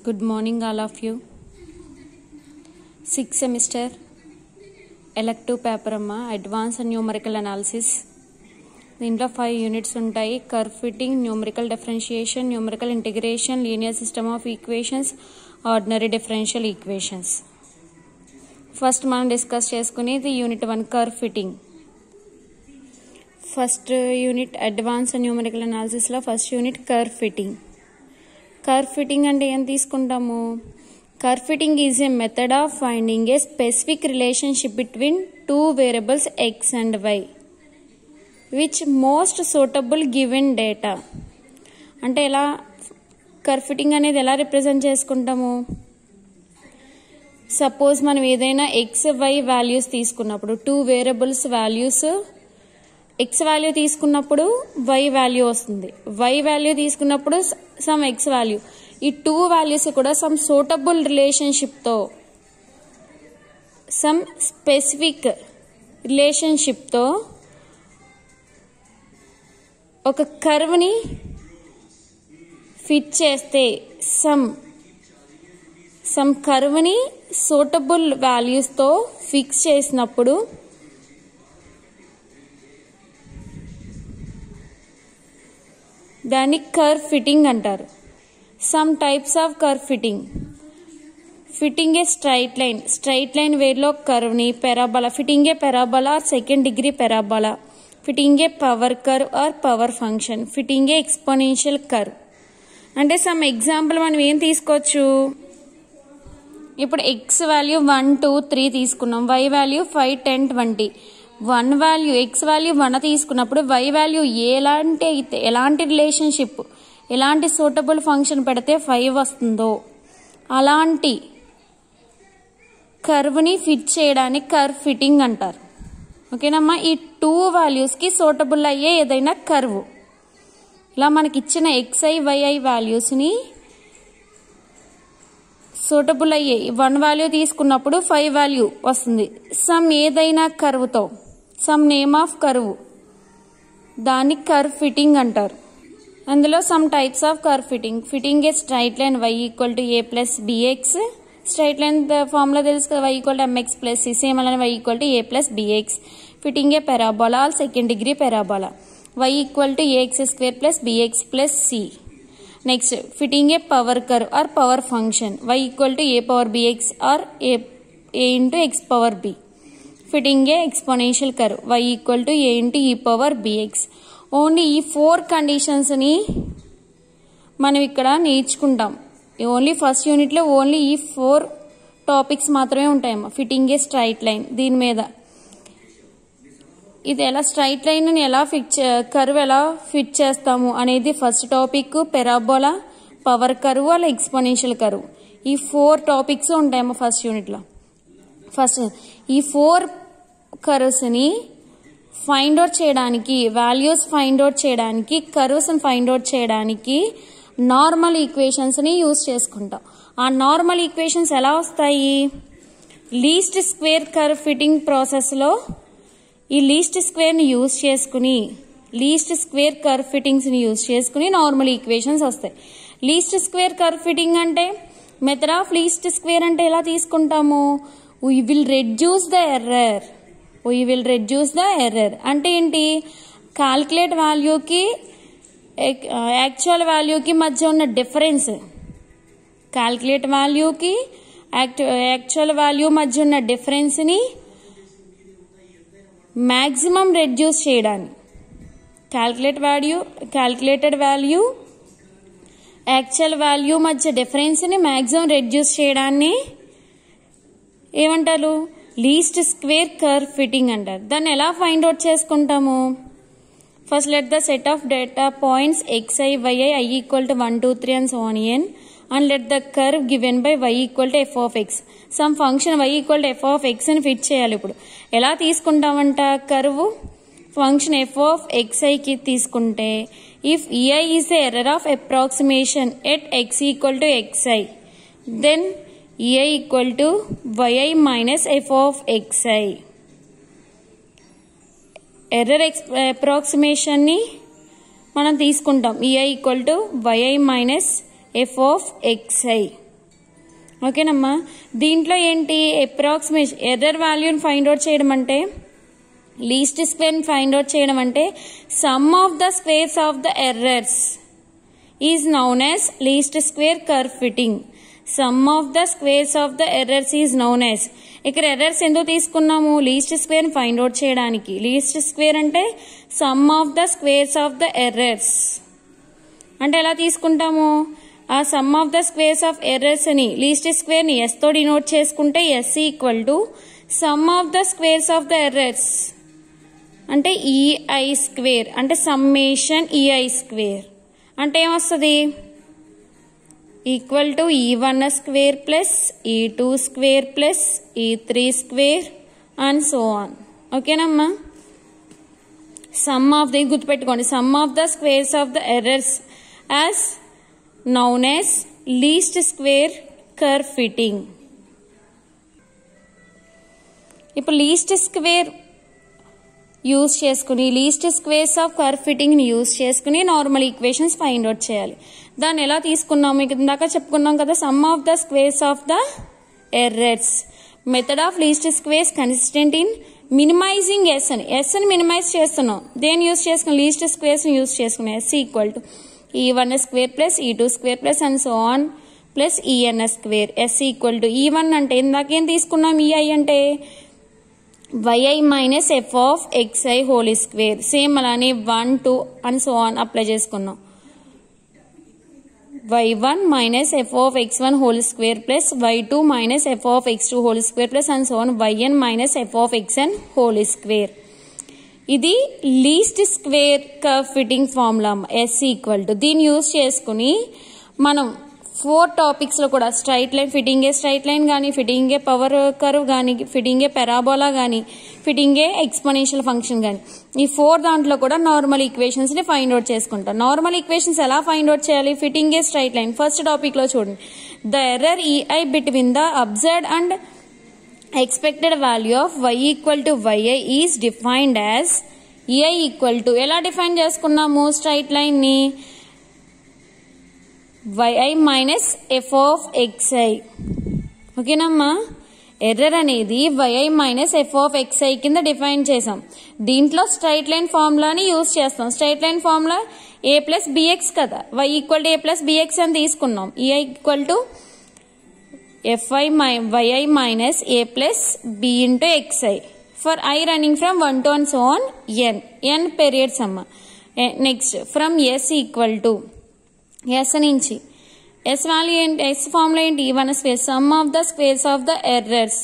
Good morning all of you. 6th semester elective paper amma advanced numerical analysis. దీంట్లో 5 units ఉంటాయి. Curve fitting, numerical differentiation, numerical integration, linear system of equations, ordinary differential equations. First మనం discuss చేసుకునేది unit 1 curve fitting. First unit advanced numerical analysis లో first unit curve fitting. Curve fitting అంటే ఏం తీసుకుంటాము? Curve fitting is a method of finding a specific relationship between two variables x and y which most suitable given data. అంటే ఎలా curve fitting అనేది ఎలా represent చేసుకుంటాము? Suppose మనం ఏదైనా ఎక్స్ వై వాల్యూస్ తీసుకున్నప్పుడు, two variables values, x value తీసుకున్నప్పుడు why value వస్తుంది, వై వాల్యూ తీసుకున్నప్పుడు సమ్ ఎక్స్ వాల్యూ. ఈ టూ వాల్యూస్ కూడా సమ్ సూటబుల్ రిలేషన్షిప్తో, సమ్ స్పెసిఫిక్ రిలేషన్షిప్తో ఒక కర్వ్ని ఫిట్ చేస్తే, సమ్ కర్వ్ని సూటబుల్ వాల్యూస్తో ఫిక్స్ చేసినప్పుడు దాన్ని కర్వ్ ఫిట్టింగ్ అంటారు. Some types of curve fitting. Fitting a straight line వేలో కర్వ్ని, parabola, fitting a parabola or second degree parabola, fitting a power curve are power function, fitting a exponential curve. అంటే some example మనం ఏం తీసుకోవచ్చు? ఇప్పుడు X value 1, 2, 3 తీసుకున్నాం, Y value 5, 10, 20. One value X value 1 తీసుకున్నప్పుడు why value ఎలాంటి relationship, ఎలాంటి suitable function పెడితే 5 వస్తుందో అలాంటి కర్వ్ని ఫిట్ చేయడానికి కర్వ్ ఫిట్టింగ్ అంటారు. ఓకేనమ్మా? ఈ టూ వాల్యూస్కి సూటబుల్ అయ్యే ఏదైనా కర్వ్, ఇలా మనకి ఇచ్చిన ఎక్స్ఐ వైఐ వాల్యూస్ని సూటబుల్ అయ్యే 1 వాల్యూ తీసుకున్నప్పుడు 5 వాల్యూ వస్తుంది సమ్ ఏదైనా కర్వ్తో, సమ్ నేమ్ ఆఫ్ కర్వ్, దాన్ని కర్వ్ ఫిట్టింగ్ అంటారు. అందులో some types of curve fitting. Fitting a straight line y equal to a plus bx. Straight line formula తెలుసు కదా, y equal to mx plus c. Same అలానే y equal to a plus bx. Fitting a parabola or second degree parabola, y equal to ax square plus bx plus c. Next fitting a power curve are power function, y equal to a power bx or a into x power b. Fitting a exponential curve, y equal to a into e power bx. Only ఈ 4 కండిషన్స్ని మనం ఇక్కడ నేర్చుకుంటాం. Only first యూనిట్లో only ఈ 4 topics మాత్రమే ఉంటాయమ్మా. Fitting a straight line, దీని మీద ఇది ఎలా స్ట్రైట్ లైన్ ఎలా కర్వ్ ఎలా ఫిట్ చేస్తాము అనేది first topic. Parabola, power curve, అలా ఎక్స్పోనెన్షియల్ కర్వ్, ఈ 4 టాపిక్స్ ఉంటాయమ్మా ఫస్ట్ యూనిట్లో. ఫస్ట్ ఈ 4 కర్వ్స్ని ఫైండ్ అవుట్ చేయడానికి, వాల్యూస్ ఫైండ్ అవుట్ చేయడానికి, కర్వ్స్ని ఫైండ్ అవుట్ చేయడానికి నార్మల్ ఈక్వేషన్స్ని యూజ్ చేసుకుంటాం. ఆ నార్మల్ ఈక్వేషన్స్ ఎలా వస్తాయి? లీస్ట్ స్క్వేర్ కర్వ్ ఫిట్టింగ్ ప్రాసెస్లో ఈ లీస్ట్ స్క్వేర్ని యూజ్ చేసుకుని, లీస్ట్ స్క్వేర్ కర్వ్ ఫిట్టింగ్స్ని యూజ్ చేసుకుని నార్మల్ ఈక్వేషన్స్ వస్తాయి. లీస్ట్ స్క్వేర్ కర్వ్ ఫిట్టింగ్ అంటే, మెథడ్ ఆఫ్ లీస్ట్ స్క్వేర్ అంటే ఎలా తీసుకుంటాము? We will reduce the error. అంటే ఏంటి? క్యాల్కులేట్ వాల్యూకి యాక్చువల్ వాల్యూకి మధ్య ఉన్న డిఫరెన్స్, క్యాల్కులేట్ వాల్యూకి యాక్చువల్ వాల్యూ మధ్య ఉన్న డిఫరెన్స్ని మ్యాక్సిమం రెడ్యూస్ చేయడానికి, క్యాల్కులేటెడ్ వాల్యూ యాక్చువల్ వాల్యూ మధ్య డిఫరెన్స్ని మ్యాక్సిమం రెడ్యూస్ చేయడాన్ని ఏమంటారు? లీస్ట్ స్క్వేర్ కర్వ్ ఫిట్టింగ్ అంటారు. దాన్ని ఎలా ఫైండ్ అవుట్ చేసుకుంటాము? First let the set of data points xi, yi, I equal to 1, 2, 3 and so on n, and let the curve given by y equal to f of x. Sum function y equal to f of x అని fit చేయాలి. ఇప్పుడు ఎలా తీసుకుంటామంట? Curve function f of xiకి తీసుకుంటే, if ei is the error of approximation at x equal to xi, then ei equal to yi minus f of xi. Error అప్రాక్సిమేషన్ని మనం తీసుకుంటాం, ei equal to yi minus f of xi. ఓకేనమ్మా. దీంట్లో ఏంటి approximation error వాల్యూని find out చేయడం అంటే, least square find out చేయడం అంటే sum of the squares of the errors is known as least square curve fitting. Sum of the squares of the errors is known as. ఇక్కడ errors ఎందుకు తీసుకున్నాము? Least square find out చేయడానికి. Least square అంటే sum of the squares of the errors అంటే ఎలా తీసుకుంటాము? ఆ sum of the squares of errors అని లీస్ట్ స్క్వేర్ ని ఎస్ తో డినోట్ చేసుకుంటే s equal to sum of the squares of the errors అంటే ఈఐ స్క్వేర్ అంటే సమ్మేషన్ ఈఐ స్క్వేర్ అంటే ఏమొస్తుంది? Equal to E1 square plus E2 square plus E3 square and so on. ఓకేనమ్మా. Sum of the గుర్తుపెట్టుకోండి, sum of the squares of the errors as known as least square curve fitting. ఇప్పుడు least square use చేసుకుని least squares of curve fitting ని use చేసుకుని normal equations find out చేయాలి. దాన్ని ఎలా తీసుకున్నాము? ఇందాక చెప్పుకున్నాం కదా, sum of the squares of the errors. Method of least squares consistent in minimizing S అని. ఎస్ అని మినిమైజ్ చేస్తున్నాం. దేని యూజ్ చేసుకుని? లీస్ట్ స్క్వేర్స్ ని యూజ్ చేసుకుని. S equal to E1 square plus E2 square plus and so on plus En square. S equal to E1 అంటే ఇందాకేం తీసుకున్నాం? EI అంటే yi minus f of xi whole square. Same అలానే 1 2 అండ్ so ఆన్ apply చేసుకున్నాం. y1 minus f of x1 whole square plus y2 minus f of x2 whole square plus and so on yn minus f of xn whole square. ఇది least square curve fitting formula. Yes equal to దీన్ని use చేసుకుని మనం 4 topics లో కూడా straight line, fitting a straight line కానీ, fitting a power curve కానీ, fitting a parabola కానీ, fitting a exponential function కానీ, ఈ 4 దాంట్లో కూడా నార్మల్ ఈక్వేషన్స్ ని ఫైండ్ అవుట్ చేసుకుంటాం. నార్మల్ ఈక్వేషన్స్ ఎలా ఫైండ్ అవుట్ చేయాలి? Fitting a straight line first topic లో చూడండి. The error EI between the observed and expected value of y equal to yi is defined as ei equal to ఎలా define చేసుకున్నాము? Straight line ని yi minus f of xi. ఓకేనమ్మా. Error అనేది yi minus f of xi కింద define చేసాం. దీంట్లో straight line ఫార్ములాని use చేస్తాం. Straight line formula a plus bx కదా, y equal to a plus bx అని తీసుకున్నాం. ei equal to yi minus a plus b into xi for i running from 1 to and so on n periods amma. Next from s equal to s నుంచి s value ఏంటి? s formula ఏంటి? E1 square sum of the squares of the errors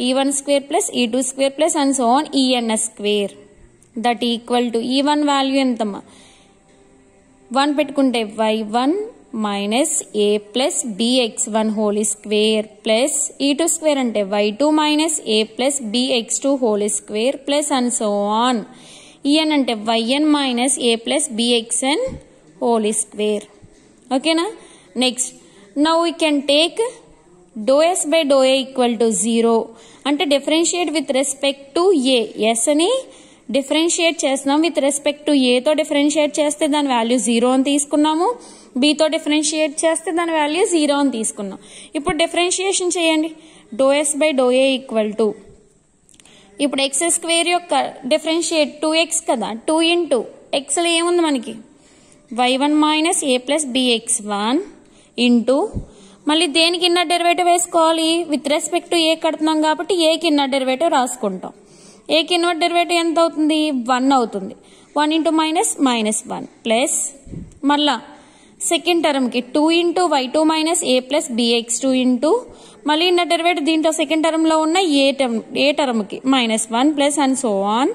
E1 square plus E2 square plus and so on En square that equal to E1 value ఎంతమ్మా? 1 పెట్టుకుంటే y1 minus a plus bx1 whole square plus E2 square అంటే y2 minus a plus bx2 whole square plus and so on. En అంటే yn minus a plus bxn whole square. ఓకేనా. Next now we can take do yes by do A equal to 0 అంటే differentiate with respect to a. S అని differentiate చేస్తున్నాం with respect to ఏతో differentiate చేస్తే దాని value 0 అని తీసుకున్నాము. బీతో differentiate చేస్తే దాని వాల్యూ 0 అని తీసుకున్నాం. ఇప్పుడు డిఫరెన్షియేషన్ చేయండి. Do yes by do A equal to ఇప్పుడు ఎక్స్ స్క్వేర్ యొక్క డిఫరెన్షియేట్ 2x కదా, 2 ఇంటూ ఎక్స్లో ఏముంది మనకి? y1 minus a plus bx1 into మళ్ళీ దేనికి ఇన్నర్ డెరివేటివ్ వేసుకోవాలి? విత్ రెస్పెక్ట్ టు ఏ కడుతున్నాం కాబట్టి ఏకి ఇన్నర్ డెరివేటివ్ రాసుకుంటాం. ఏకి ఇన్నర్ డెరివేటివ్ ఎంత అవుతుంది? 1 అవుతుంది. 1 ఇంటూ మైనస్ మైనస్ 1 ప్లస్ మళ్ళా సెకండ్ టర్మ్ కి 2 into y2 minus a plus bx2 into మళ్ళీ ఇన్నర్ డెరివేటివ్ దీంట్లో సెకండ్ టర్మ్ లో ఉన్న ఏ టర్మ్ కి minus 1 plus and so on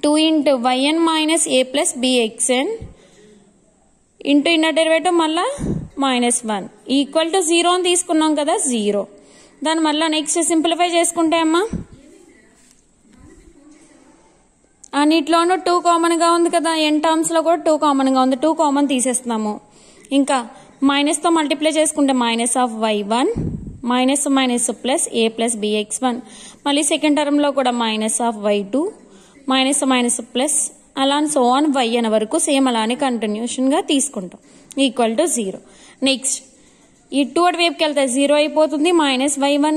2 into yn minus a plus bxn into inner derivative మళ్ళా minus 1 equal to 0 అని తీసుకున్నాం కదా, 0. దాన్ని మళ్ళీ నెక్స్ట్ సింప్లిఫై చేసుకుంటే అమ్మా అన్నిట్లోనూ 2 కామన్ గా ఉంది కదా, ఎన్ టర్మ్స్ లో కూడా 2 కామన్ గా ఉంది. 2 కామన్ తీసేస్తున్నాము. ఇంకా మైనస్ తో మల్టిప్లై చేసుకుంటే minus of y1 minus minus plus A plus bx1 మళ్ళీ సెకండ్ టర్మ్ లో కూడా minus of y2 minus minus plus అలా సో ఆన్ yn వరకు సేమ్ అలానే కంటిన్యూషన్ గా తీసుకుంటాం ఈక్వల్ టు 0. నెక్స్ట్ ఈ 2 అటువైపుకి వెళ్తే 0 అయిపోతుంది, -y1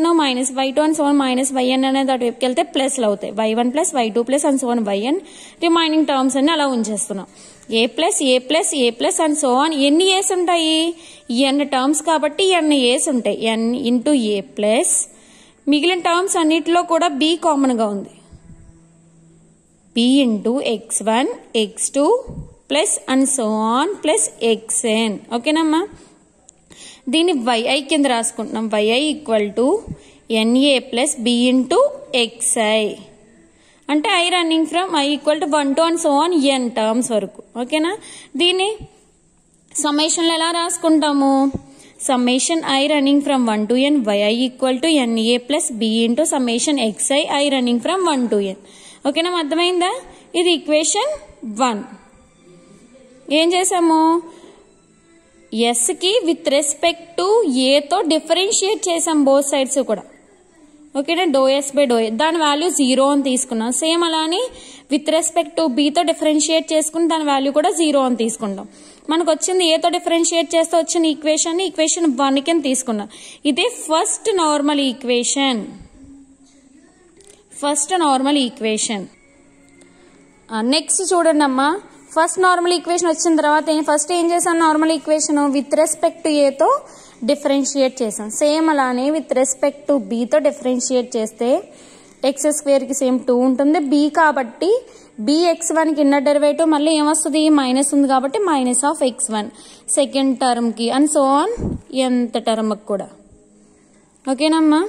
-y2 and so on -yn అనేది అటువైపుకి వెళ్తే ప్లస్లు అవుతాయి, y1 plus y2 plus and so on yn. Remaining terms అన్ని అలా ఉంచేస్తున్నాం. a plus a plus a plus and so on. ఎన్ని ఏస్ ఉంటాయి? n టర్మ్స్ కాబట్టి n ఏస్ ఉంటాయి, n ఇంటూ a ప్లస్ మిగిలిన టర్మ్స్ అన్నిటిలో కూడా b కామన్ గా ఉంది, b into x1 x2 plus and so on plus xn. ఓకేనమ్మా? దీన్ని yi కింద రాసుకుంటున్నాం. yi equal to na plus b into xi అంటే i running from i equal to 1 to and so on n terms వరకు. ఓకేనా? దీన్ని సమ్మేషన్లో ఎలా రాసుకుంటాము? Summation i running from 1 to n yi equal to na plus b into summation xi i running from 1 to n. ఓకేనా? అర్థమైందా? ఇది equation 1. ఏం చేసాము? ఎస్ కి విత్ రెస్పెక్ట్ టు ఏ తో డిఫరెన్షియేట్ చేసాం బోత్ సైడ్స్ కూడా. ఓకేనా? ∂s బై ∂a దాని వాల్యూ 0 అని తీసుకున్నాం. సేమ్ అలానే విత్ రెస్పెక్ట్ టు b తో డిఫరెన్షియేట్ చేసుకుని దాని వాల్యూ కూడా 0 అని తీసుకుంటాం. మనకు వచ్చింది ఏ తో డిఫరెన్షియేట్ చేస్తే వచ్చిన ఈక్వేషన్ 1 కింద తీసుకున్నాం. ఇదే ఫస్ట్ నార్మల్ ఈక్వేషన్. నెక్స్ట్ చూడండి అమ్మా, ఫస్ట్ నార్మల్ ఈక్వేషన్ వచ్చిన తర్వాత ఫస్ట్ ఏం చేసాం? Normal equation with respect to a తో డిఫరెన్షియేట్ చేసాం. సేమ్ అలానే విత్ రెస్పెక్ట్ టు b తో డిఫరెన్షియేట్ చేస్తే x² కి సేమ్ 2 ఉంటుంది, b కాబట్టి bx1 కి ఇన్నర్ డెరివేటివ్ మళ్ళీ ఏమొస్తుంది? మైనస్ ఉంది కాబట్టి -(x1) సెకండ్ టర్మ్ కి and so on nth term కూడా. ఓకేనమ్మా?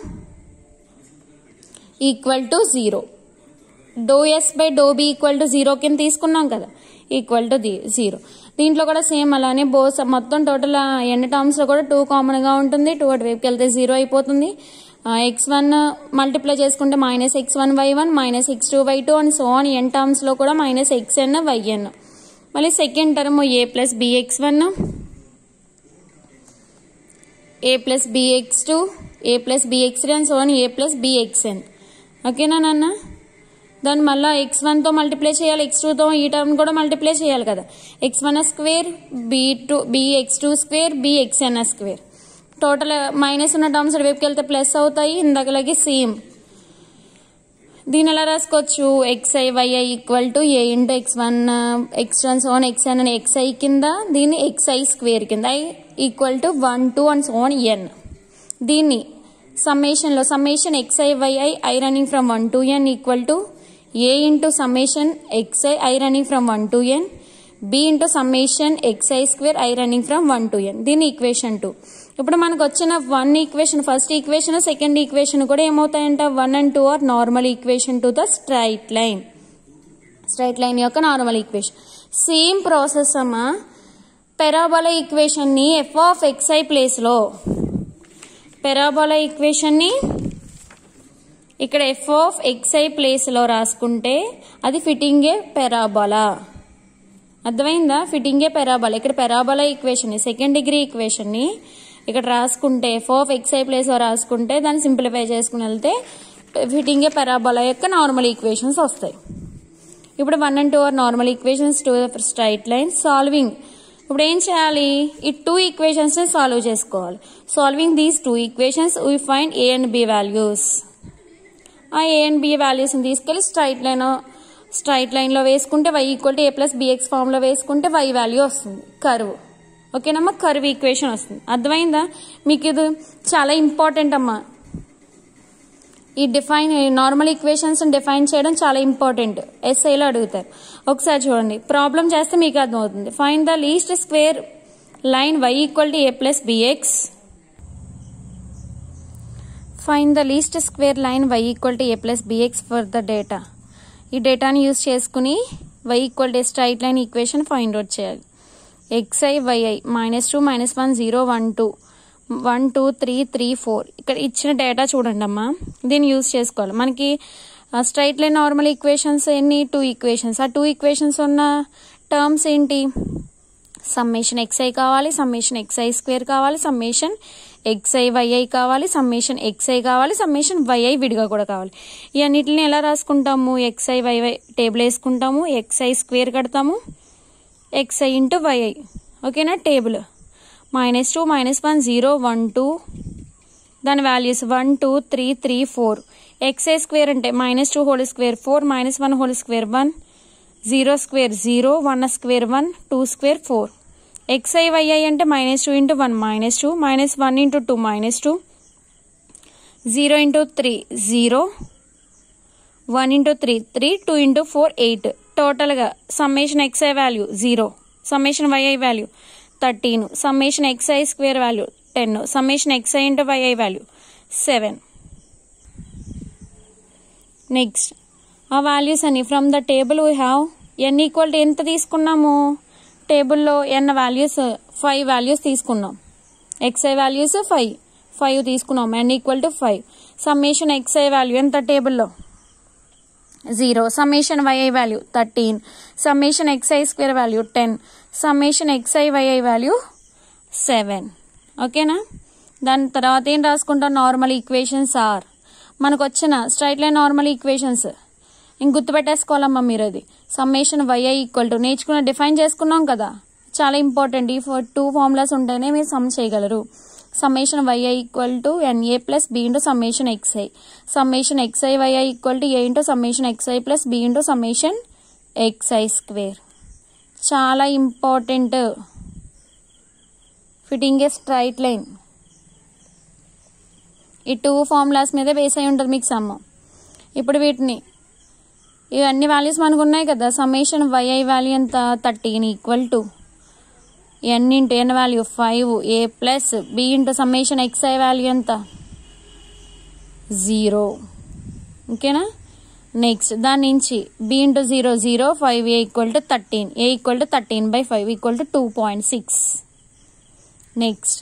Equal to 0. ∂s by ∂b equal to 0 కింద తీసుకున్నాం కదా, ఈక్వల్ టు 0. దీంట్లో కూడా సేమ్ అలానే మొత్తం టోటల్ n టర్మ్స్ లో కూడా 2 కామన్ గా ఉంటుంది, 2 అటువైపుకి వెళ్తే 0 అయిపోతుంది. x1 మల్టిప్లై చేసుకుంటే -x1y1 -x2y2 and so on n terms లో కూడా -xn yn. మళ్ళీ second term a plus bx1 a plus bx2 a plus bx3 and so on a plus bxn. ఓకేనా నాన్న? దాన్ని మళ్ళీ x1 తో మల్టిప్లై చేయాలి, x2 తో ఈ టర్మ్ కూడా మల్టిప్లై చేయాలి కదా. x1² bx2² bxn². Total minus ఉన్న టర్మ్స్ వైపుకి వెళ్తే ప్లస్ అవుతాయి, ఇందాకలాగే సేమ్. దీని ఎలా రాసుకోవచ్చు? xi yi equal to a into x1 x2 and so on xn అని xi కింద, దీన్ని xi² కింద, i ఈక్వల్ టు 1 2 అండ్ సో ఆన్ n. దీన్ని సమ్మేషన్ లో summation xi yi i running from 1 to n equal to a into summation xi i running from 1 to n b into summation xi² i running from 1 to n. దీని equation 2. ఇప్పుడు మనకు వచ్చిన 1 equation first equation second equation కూడా ఏమవుతాయంట? 1 and 2 are normal equation to the straight line యొక్క normal equation. Same process అమ్మా. Parabola equation ని f(xi) place లో పెరాబోలా ఈక్వేషన్ ని ఇక్కడ f(xi) ప్లేస్ లో రాసుకుంటే అది ఫిట్టింగ్ ఏ పెరాబోలా. అర్థమైందా? Fitting a parabola. ఇక్కడ పెరాబోలా ఈక్వేషన్ ని సెకండ్ డిగ్రీ ఈక్వేషన్ ని ఇక్కడ రాసుకుంటే f(xi) ప్లేస్ లో రాసుకుంటే దాన్ని సింప్లిఫై చేసుకుని వెళ్తే ఫిట్టింగ్ ఏ పెరాబోలా యొక్క నార్మల్ ఈక్వేషన్స్ వస్తాయి. ఇప్పుడు 1 and 2 are normal equations to the straight line. Solving ఇప్పుడు ఏం చేయాలి? ఈ 2 ఈక్వేషన్స్ ని సాల్వ్ చేసుకోవాలి. Solving these 2 equations we find a and b values. ఆ a and b వాల్యూస్ ని తీసుకెళ్లి స్ట్రైట్ లైన్ లో వేసుకుంటే y equal to a plus bx form లో వేసుకుంటే y వాల్యూ వస్తుంది, కర్వ్. ఓకేనమ్మా? కర్వ్ ఈక్వేషన్ వస్తుంది. అర్థమైందా మీకు? ఇది చాలా ఇంపార్టెంట్ అమ్మా. ఈ నార్మల్ ఈక్వేషన్స్ డిఫైన్ చేయడం చాలా ఇంపార్టెంట్. ఎస్ఐలో అడుగుతారు. ఒకసారి చూడండి, ప్రాబ్లం చేస్తే మీకు అర్థమవుతుంది. Find the least square line y equal to a plus bx. Find the least square line y equal to a plus bx for the data. ఈ డేటాని యూజ్ చేసుకుని y equal to straight line equation find out చేయాలి. xi yi -2 -1 0 1 2 1 2 3 3 4 ఇక్కడ ఇచ్చిన data చూడండి అమ్మా. దీన్ని use చేసుకోవాలి. మనకి స్ట్రైట్ లైన్ నార్మల్ ఈక్వేషన్స్ ఎన్ని? 2 ఈక్వేషన్స్. ఆ 2 ఈక్వేషన్స్ ఉన్న టర్మ్స్ ఏంటి? సమ్మేషన్ xi కావాలి, సమ్మేషన్ xi² కావాలి, సమ్మేషన్ xi yi కావాలి, సమ్మేషన్ xi కావాలి, సమ్మేషన్ yi విడిగా కూడా కావాలి. ఈ అన్నిటిని ఎలా రాసుకుంటాము? xi yi టేబుల్ వేసుకుంటాము, xi² కడతాము, xi ఇంటూ yi. ఓకేనా? టేబుల్ -2 -1 0 1 2 దాని వాల్యూస్ 1 2 3 3 4 xi స్క్వేర్ అంటే -2 whole square 4 -1 whole square 1 0 square 0 1 square 1 2 square 4 xi yi అంటే -2 × 1 -2 -1 × 2 -2 0 × 3 0 1 × 3 3 2 × 4 8 టోటల్గా summation xi value 0 summation yi value 13 summation xi square value 10 summation xi × yi value 7. Next ఆ values అని from the table we have n equal to ఎంత తీసుకున్నాము టేబుల్లో n values 5 values తీసుకున్నాం xi values 5 తీసుకున్నాం n equal to 5 summation xi value ఎంత టేబుల్లో 0 summation yi value 13 summation xi square value 10 summation xi yi value 7. ఓకేనా దాని తర్వాత ఏం రాసుకుంటాం నార్మల్ ఈక్వేషన్స్ ఆర్ మనకు వచ్చిన స్ట్రైట్ లైన్ నార్మల్ ఈక్వేషన్స్ ఇంక గుర్తుపెట్టేసుకోవాలమ్మా మీరు అది సమ్మేషన్ yi ఈక్వల్ టు నేర్చుకున్న డిఫైన్ చేసుకున్నాం కదా చాలా ఇంపార్టెంట్ ఈ 2 ఫార్ములాస్ ఉంటేనే మీరు సమ్ చేయగలరు summation yi equal to na plus b into summation xi summation xi yi equal to a into summation xi plus b into summation xi square చాలా important fitting a straight line ఈ 2 formulas మీద base అయి ఉంటుంది మీకు some ఇప్పుడు వీటిని ఇవన్నీ values మనకు ఉన్నాయి కదా సమ్మేషన్ yi వాల్యూ ఎంత 13 equal to n into n value 5 a plus b into summation xi value ఎంత 0. ఓకేనా నెక్స్ట్ దాని నుంచి b into 0 0 5 a equal to 13 a equal to 13/5 equal to 2.6. Next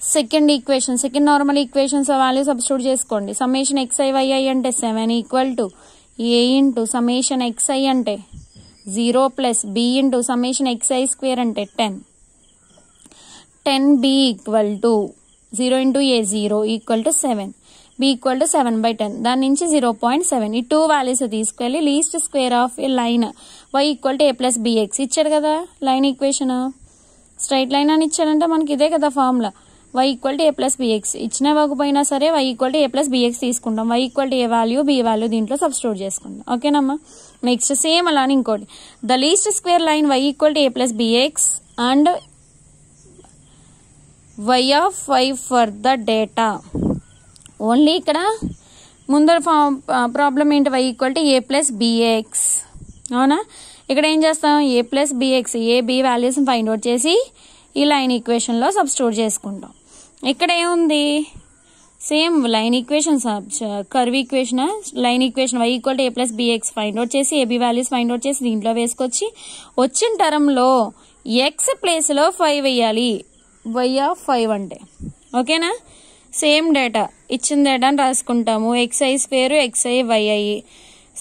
second equation second normal equations value substitute చేసుకోండి summation xi yi అంటే 7 equal to a into summation xi అంటే 0 plus b into summation xi square అంటే 10b equal to 0 into a 0 equal to 7 b equal to 7/10 దాని నుంచి 0.7 ఈ 2 values తీసుకెళ్ళి least square of A line y equal to a plus bx ఇచ్చారు కదా line equation straight line అని ఇచ్చారంటే మనకి ఇదే కదా formula y equal to a plus bx ఇచ్చిన ఇవ్వకపోయినా సరే y equal to a plus bx తీసుకుంటాం y equal to a value b value దీంట్లో సబ్స్టిట్యూట్ చేసుకుంటాం ఓకేనమ్మా నెక్స్ట్ సేమ్ అలానే ఇంకోటి the least square line y equal to a plus bx and y of 5 for the data only ఇక్కడ ముందర problem ఏంటి y equal to a plus bx అవునా ఇక్కడ ఏం చేస్తాం a plus bx a b values find out చేసి ఈ line ఈక్వేషన్లో substitute చేసుకుంటాం ఇక్కడ ఏముంది same line equation curve equation line equation y equal to a plus bx find out చేసి ab వాల్యూస్ ఫైండ్ అవుట్ చేసి దీంట్లో వేసుకొచ్చి వచ్చిన టర్మ్లో x ప్లేస్లో 5 వేయాలి y ఆఫ్ 5 అంటే ఓకేనా సేమ్ డేటా ఇచ్చిన డేటాని రాసుకుంటాము xi square xi yi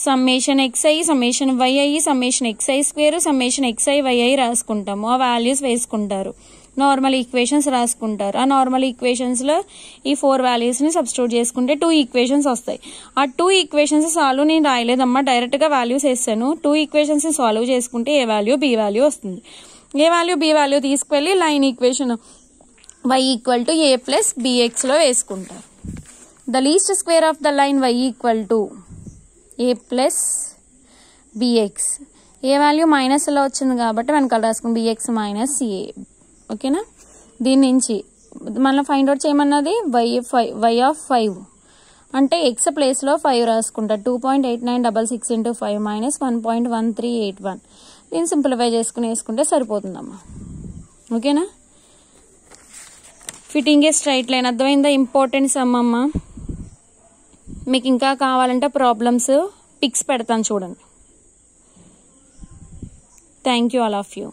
summation xi summation yi summation xi square summation xi yi రాసుకుంటాము ఆ వాల్యూస్ వేసుకుంటారు నార్మల్ ఈక్వేషన్స్ రాసుకుంటారు ఆ నార్మల్ ఈక్వేషన్స్లో ఈ 4 వాల్యూస్ని సబ్స్టిట్యూట్ చేసుకుంటే 2 ఈక్వేషన్స్ వస్తాయి ఆ 2 ఈక్వేషన్స్ సాల్వ్ నేను రాయలేదమ్మా డైరెక్ట్గా వాల్యూస్ వేస్తాను 2 ఈక్వేషన్స్ని సాల్వ్ చేసుకుంటే ఏ వాల్యూ బి వాల్యూ వస్తుంది ఏ వాల్యూ బి వాల్యూ తీసుకువెళ్ళి line equation y equal to a plus bxలో వేసుకుంటారు the least square of the line y equal to a plus bx a value మైనస్లో వచ్చింది కాబట్టి వెనకాల రాసుకుని bx మైనస్ a ఓకేనా దీని నుంచి మనం ఫైండ్ అవుట్ చేయమన్నది y ఆఫ్ 5 అంటే x ప్లేస్లో 5 రాసుకుంటా 2.8966 ఇంటూ 5 మైనస్ 1.1381 దీన్ని సింప్లిఫై చేసుకుని వేసుకుంటే సరిపోతుందమ్మా ఓకేనా ఫిట్టింగ్ ఏ స్ట్రైట్ లైన్ అర్థమైందా ఇంపార్టెంట్ సమ్ అమ్మ మీకు ఇంకా కావాలంటే ప్రాబ్లమ్స్ పిక్స్ పెడతాను చూడండి thank you all of you